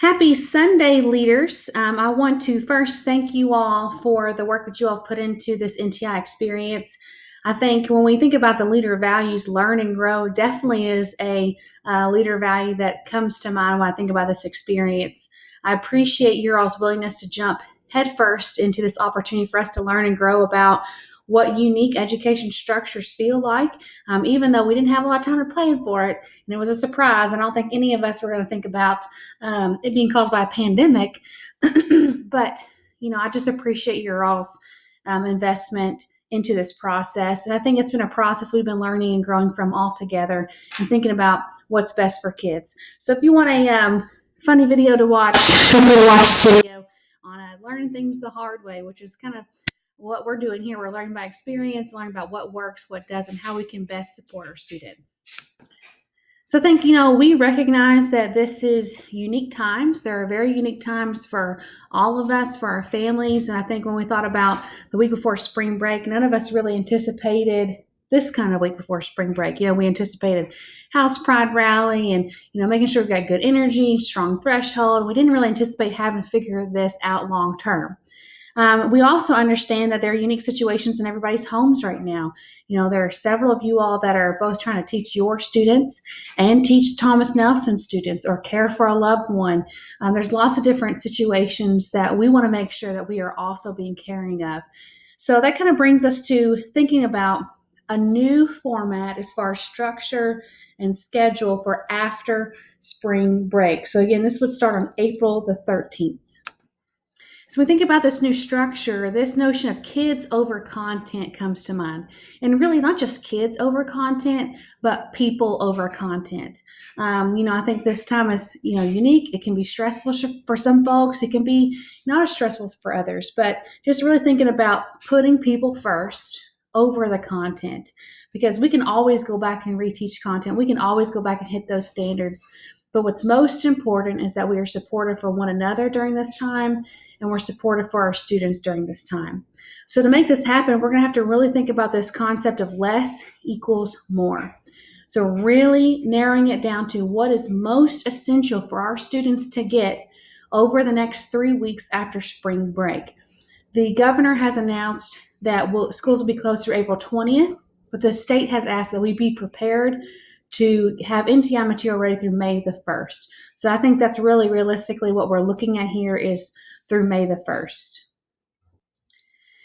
Happy Sunday, leaders. I want to first thank you all for the work that you all have put into this NTI experience. I think when we think about the leader values, learn and grow definitely is a leader value that comes to mind when I think about this experience. I appreciate your all's willingness to jump headfirst into this opportunity for us to learn and grow about what unique education structures feel like, even though we didn't have a lot of time to plan for it. And it was a surprise. I don't think any of us were going to think about it being caused by a pandemic. But, I just appreciate your all's investment into this process. And I think it's been a process we've been learning and growing from all together and thinking about what's best for kids. So if you want a funny video to watch, feel free to watch this video on learning things the hard way, which is kind of what we're doing here. We're learning by experience, learning about what works, what doesn't, how we can best support our students. So I think, we recognize that this is unique times. There are very unique times for all of us, for our families. And I think when we thought about the week before spring break, none of us really anticipated this kind of week before spring break. We anticipated House Pride Rally and, making sure we've got good energy, strong threshold. We didn't really anticipate having to figure this out long term. We also understand that there are unique situations in everybody's homes right now. There are several of you all that are both trying to teach your students and teach Thomas Nelson students or care for a loved one. There's lots of different situations that we want to make sure that we are also being caring of. So that kind of brings us to thinking about a new format as far as structure and schedule for after spring break. So again, this would start on April the 13th. So when we think about this new structure, this notion of kids over content comes to mind. And really not just kids over content, but people over content. I think this time is, unique. It can be stressful for some folks. It can be not as stressful for others, but just really thinking about putting people first over the content, because we can always go back and reteach content. We can always go back and hit those standards. But what's most important is that we are supportive for one another during this time, and we're supportive for our students during this time. So to make this happen, we're going to have to really think about this concept of less equals more. So really narrowing it down to what is most essential for our students to get over the next 3 weeks after spring break. The governor has announced that schools will be closed through April 20th, but the state has asked that we be prepared to have NTI material ready through May the 1st. So I think that's really realistically what we're looking at here is through May the 1st.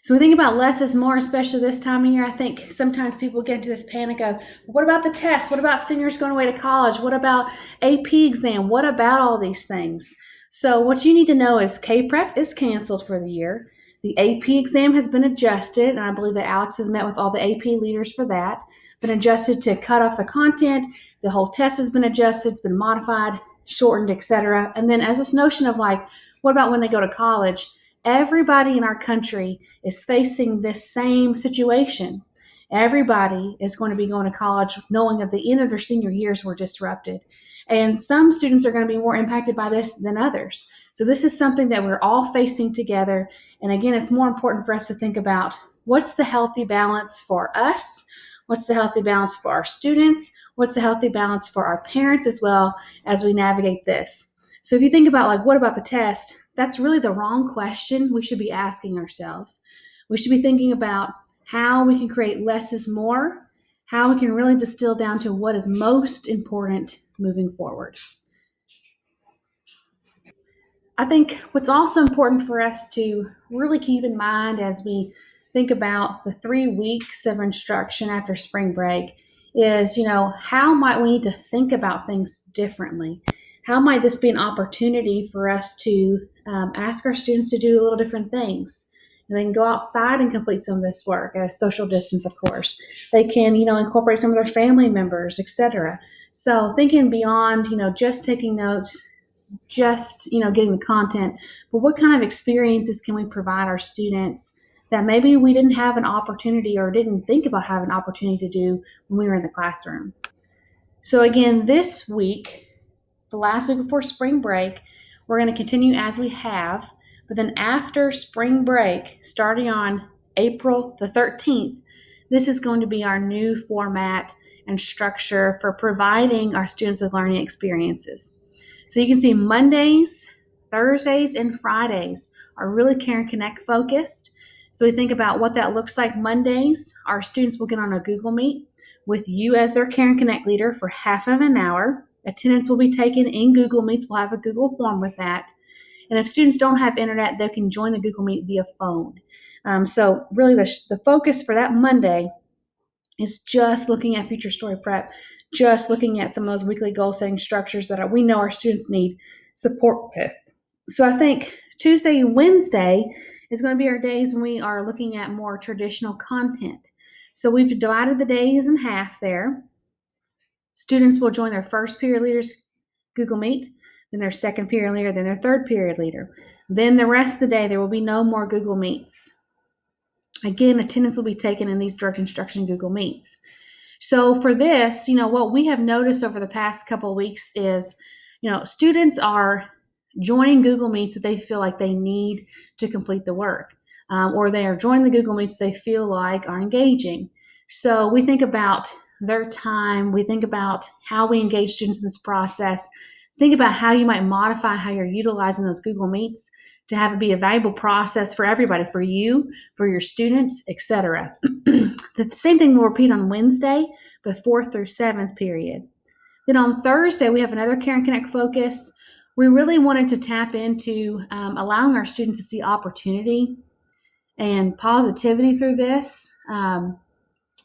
So we think about less is more, especially this time of year. I think sometimes people get into this panic of, what about the tests? What about seniors going away to college? What about AP exam? What about all these things? So what you need to know is K-Prep is canceled for the year. The AP exam has been adjusted, and I believe that Alex has met with all the AP leaders for that. Been adjusted to cut off the content. The whole test has been adjusted. It's been modified, shortened, etc. And then as this notion of what about when they go to college? Everybody in our country is facing this same situation. Everybody is going to be going to college knowing that the end of their senior years were disrupted. And some students are going to be more impacted by this than others. So this is something that we're all facing together. And again, it's more important for us to think about what's the healthy balance for us? What's the healthy balance for our students? What's the healthy balance for our parents as well as we navigate this? So if you think about what about the test? That's really the wrong question we should be asking ourselves. We should be thinking about how we can create less is more, how we can really distill down to what is most important moving forward. I think what's also important for us to really keep in mind as we think about the 3 weeks of instruction after spring break is, how might we need to think about things differently? How might this be an opportunity for us to ask our students to do a little different things? They can go outside and complete some of this work at a social distance, of course. They can, incorporate some of their family members, etc. So thinking beyond, just taking notes, just, getting the content, but what kind of experiences can we provide our students that maybe we didn't have an opportunity or didn't think about having an opportunity to do when we were in the classroom? So again, this week, the last week before spring break, we're going to continue as we have, but then after spring break, starting on April the 13th, this is going to be our new format and structure for providing our students with learning experiences. So you can see Mondays, Thursdays, and Fridays are really Care and Connect focused. So we think about what that looks like. Mondays, our students will get on a Google Meet with you as their Care and Connect leader for half of an hour. Attendance will be taken in Google Meets. We'll have a Google form with that. And if students don't have internet, they can join the Google Meet via phone. So really the focus for that Monday is just looking at future story prep, just looking at some of those weekly goal setting structures that we know our students need support with. So I think Tuesday and Wednesday is going to be our days when we are looking at more traditional content. So we've divided the days in half there. Students will join their first period leaders Google Meet, then their second period leader, then their third period leader. Then the rest of the day, there will be no more Google Meets. Again, attendance will be taken in these direct instruction Google Meets. So for this, what we have noticed over the past couple of weeks is, students are joining Google Meets that they feel like they need to complete the work, or they are joining the Google Meets they feel like are engaging. So we think about their time. We think about how we engage students in this process. Think about how you might modify how you're utilizing those Google Meets to have it be a valuable process for everybody, for you, for your students, etc. The same thing will repeat on Wednesday, but 4th through 7th period. Then on Thursday, we have another Care and Connect focus. We really wanted to tap into allowing our students to see opportunity and positivity through this,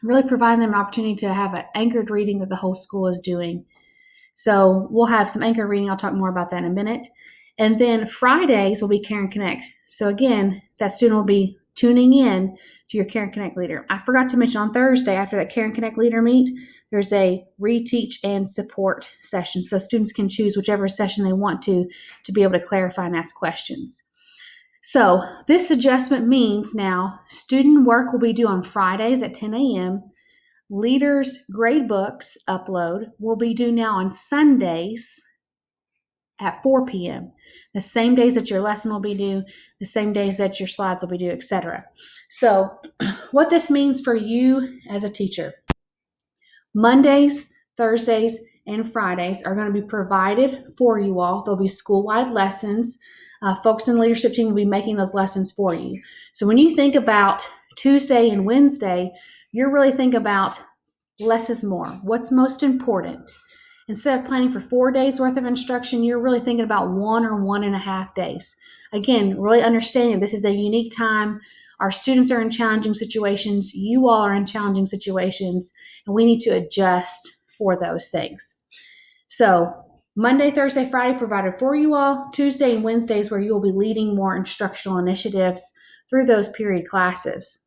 really providing them an opportunity to have an anchored reading that the whole school is doing. So we'll have some anchored reading. I'll talk more about that in a minute. And then Fridays will be Care and Connect. So again, that student will be tuning in to your Care and Connect leader. I forgot to mention on Thursday, after that Care and Connect leader meet, there's a reteach and support session. So students can choose whichever session they want to be able to clarify and ask questions. So this adjustment means now student work will be due on Fridays at 10 a.m. Leaders' grade books upload will be due now on Sundays at 4 p.m. The same days that your lesson will be due, the same days that your slides will be due, etc. So what this means for you as a teacher, Mondays, Thursdays, and Fridays are going to be provided for you all. There'll be school-wide lessons. Folks in the leadership team will be making those lessons for you. So when you think about Tuesday and Wednesday, you're really thinking about less is more. What's most important? Instead of planning for 4 days worth of instruction, you're really thinking about 1 or 1.5 days. Again, really understanding this is a unique time. Our students are in challenging situations. You all are in challenging situations, and we need to adjust for those things. So Monday, Thursday, Friday provided for you all. Tuesday and Wednesdays where you will be leading more instructional initiatives through those period classes.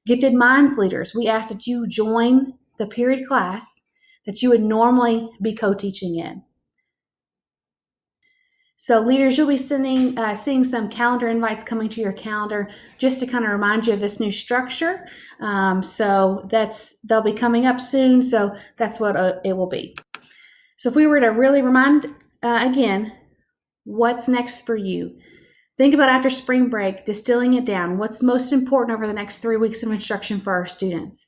Gifted Minds leaders, we ask that you join the period class that you would normally be co-teaching in. So leaders, you'll be seeing some calendar invites coming to your calendar just to kind of remind you of this new structure. So they'll be coming up soon. So that's what it will be. So if we were to really remind again, what's next for you? Think about after spring break, distilling it down. What's most important over the next 3 weeks of instruction for our students?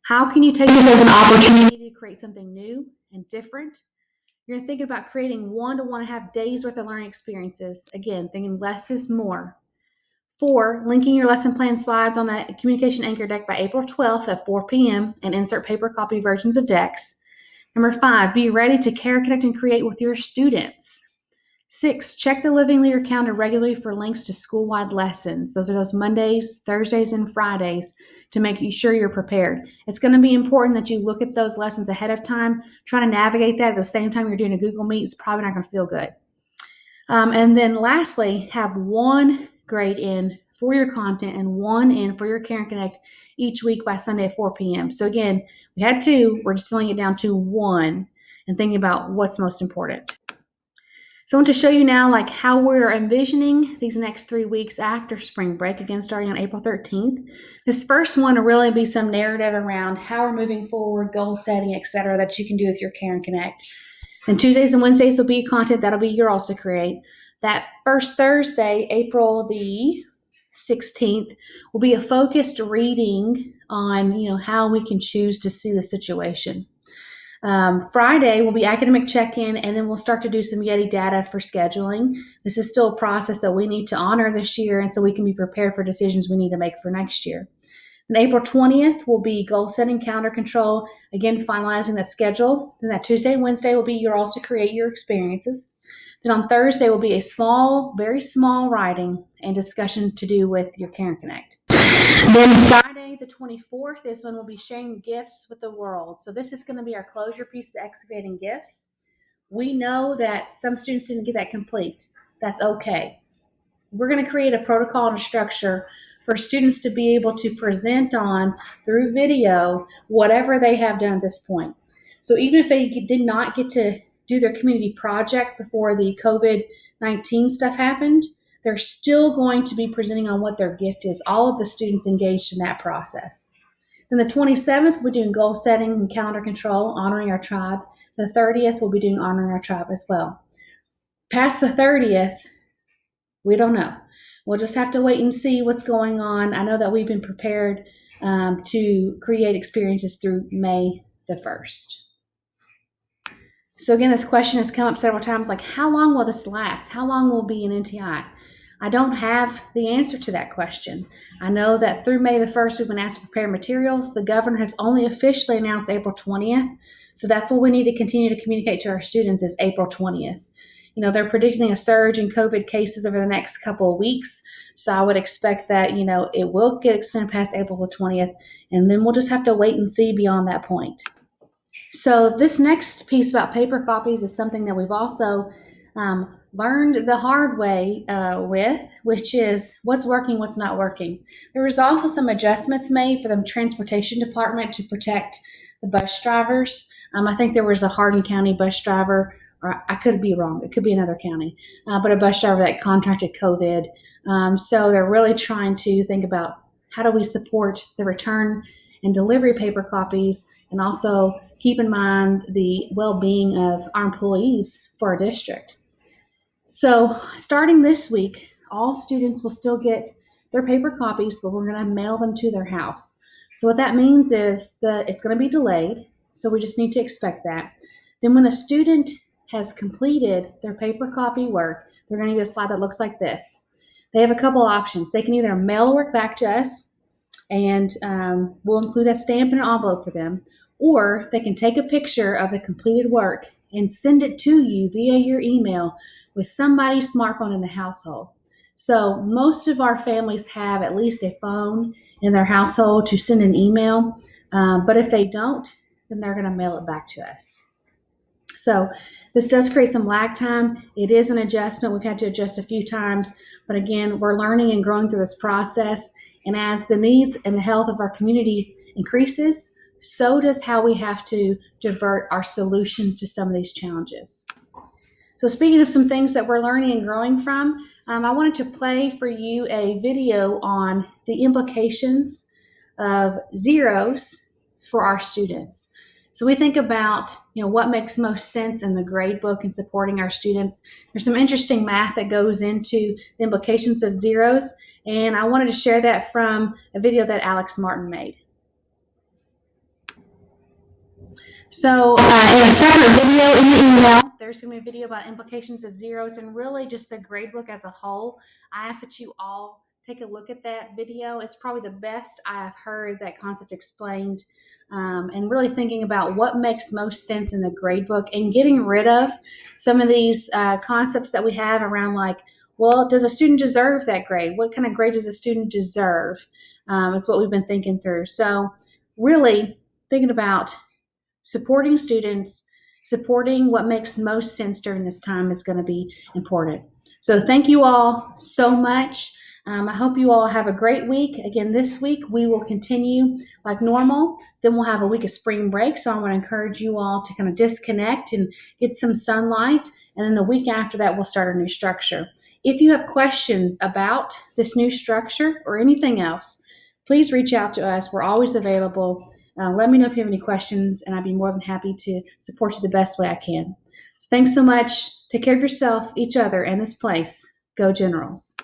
How can you take this as an opportunity to create something new and different? You're going to think about creating 1 to 1.5 days worth of learning experiences. Again, thinking less is more. 4, linking your lesson plan slides on the Communication Anchor deck by April 12th at 4 p.m. and insert paper copy versions of decks. Number 5, be ready to care, connect, and create with your students. 6, check the Living Leader calendar regularly for links to school-wide lessons. Those are those Mondays, Thursdays, and Fridays to make sure you're prepared. It's going to be important that you look at those lessons ahead of time. Trying to navigate that at the same time you're doing a Google Meet is probably not going to feel good. And then lastly, have 1 grade in for your content and 1 in for your Care and Connect each week by Sunday at 4 p.m. So again, we had 2. We're distilling it down to 1 and thinking about what's most important. So I want to show you now how we're envisioning these next 3 weeks after spring break, again starting on April 13th. This first one will really be some narrative around how we're moving forward, goal setting, etc. that you can do with your Care and Connect. And Tuesdays and Wednesdays will be content that'll be yours to create. That first Thursday, April the 16th, will be a focused reading on how we can choose to see the situation. Friday will be academic check-in, and then we'll start to do some Yeti data for scheduling. This is still a process that we need to honor this year, and so we can be prepared for decisions we need to make for next year. And April 20th will be goal setting, calendar control, again, finalizing that schedule. Then that Tuesday and Wednesday will be yours to create your experiences. Then on Thursday will be a small, very small writing and discussion to do with your Karen Connect. Then Friday, the 24th, is when we'll be sharing gifts with the world. So this is going to be our closure piece to excavating gifts. We know that some students didn't get that complete. That's okay. We're going to create a protocol and a structure for students to be able to present on through video whatever they have done at this point. So even if they did not get to do their community project before the COVID-19 stuff happened, they're still going to be presenting on what their gift is. All of the students engaged in that process. Then the 27th, we're doing goal setting and calendar control, honoring our tribe. The 30th, we'll be doing honoring our tribe as well. Past the 30th, we don't know. We'll just have to wait and see what's going on. I know that we've been prepared to create experiences through May the 1st. So again, this question has come up several times, like, how long will this last? How long will it be in NTI? I don't have the answer to that question. I know that through May the 1st, we've been asked to prepare materials. The governor has only officially announced April 20th. So that's what we need to continue to communicate to our students is April 20th. You know, they're predicting a surge in COVID cases over the next couple of weeks. So I would expect that, you know, it will get extended past April the 20th. And then we'll just have to wait and see beyond that point. So this next piece about paper copies is something that we've also learned the hard way with, which is what's working, what's not working. There was also some adjustments made for the transportation department to protect the bus drivers. I think there was a Hardin County bus driver, or I could be wrong, it could be another county, but a bus driver that contracted COVID. So they're really trying to think about how do we support the return and delivery paper copies, and also keep in mind the well-being of our employees for our district. So starting this week, all students will still get their paper copies, but we're going to mail them to their house. So what that means is that it's going to be delayed, so we just need to expect that. Then when the student has completed their paper copy work, they're going to get a slide that looks like this. They have a couple options. They can either mail work back to us, and we'll include a stamp and an envelope for them, or they can take a picture of the completed work and send it to you via your email with somebody's smartphone in the household. So most of our families have at least a phone in their household to send an email, but if they don't, then they're going to mail it back to us. So this does create some lag time. It is an adjustment. We've had to adjust a few times, but again, we're learning and growing through this process. And as the needs and the health of our community increases, so does how we have to divert our solutions to some of these challenges. So speaking of some things that we're learning and growing from, I wanted to play for you a video on the implications of zeros for our students. So we think about, what makes most sense in the grade book and supporting our students. There's some interesting math that goes into the implications of zeros, and I wanted to share that from a video that Alex Martin made. So in a separate video in the email, there's going to be a video about implications of zeros and really just the gradebook as a whole. I ask that you all take a look at that video. It's probably the best I have heard that concept explained, and really thinking about what makes most sense in the gradebook and getting rid of some of these concepts that we have around, like, well, does a student deserve that grade? What kind of grade does a student deserve? Is what we've been thinking through. So really thinking about supporting students, supporting what makes most sense during this time is going to be important. So thank you all so much. I hope you all have a great week. Again, this week we will continue like normal. Then we'll have a week of spring break. So I want to encourage you all to kind of disconnect and get some sunlight. And then the week after that, we'll start a new structure. If you have questions about this new structure or anything else, please reach out to us. We're always available. Let me know if you have any questions, and I'd be more than happy to support you the best way I can. So thanks so much. Take care of yourself, each other, and this place. Go Generals.